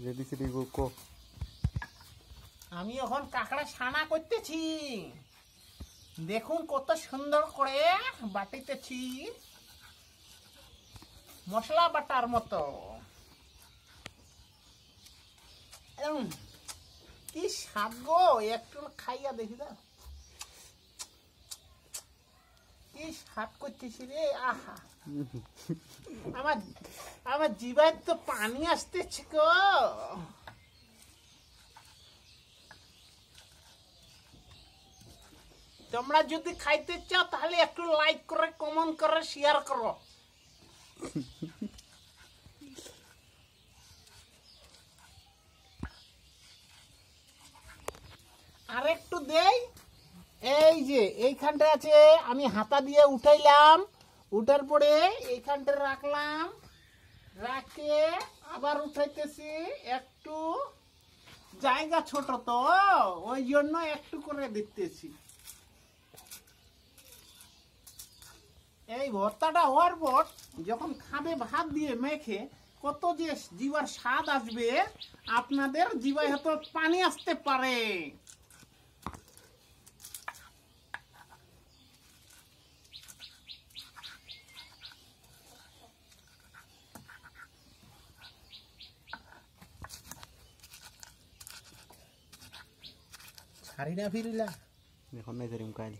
Ready সেডি কো আমি এখন কাঁকড়া ছানা করতেছি। দেখুন কত সুন্দর করে বাটিতেছি, মশলা বাটার মতো। কি স্বাদ গো, একটু খাইয়া দেখি না কি স্বাদ করতেছি রে। আহা, আমার আমার জিভায় তো পানি আসতেছে গো। তোমরা যদি খাইতে চাও তাহলে একটু লাইক করে, কমেন্ট করে, শেয়ার করো। আর একটু দেই, এই যে এইখানটা আছে, আমি হাতা দিয়ে উঠাইলাম, উঠার পরে এইখানটা রাখলাম, রাখে আবার উঠাইতেছি। একটু জায়গা ছোট তো, ওই জন্য একটু করে দিতেছি। এই ভর্তাটা হওয়ার পর যখন খাবে ভাত দিয়ে মেখে, কত যে জিভার স্বাদ আসবে, আপনাদের জিভায় হয়তো পানি আসতে পারে। ছাড়ি না ফিরিলা এখন নাই ধরিম কাইল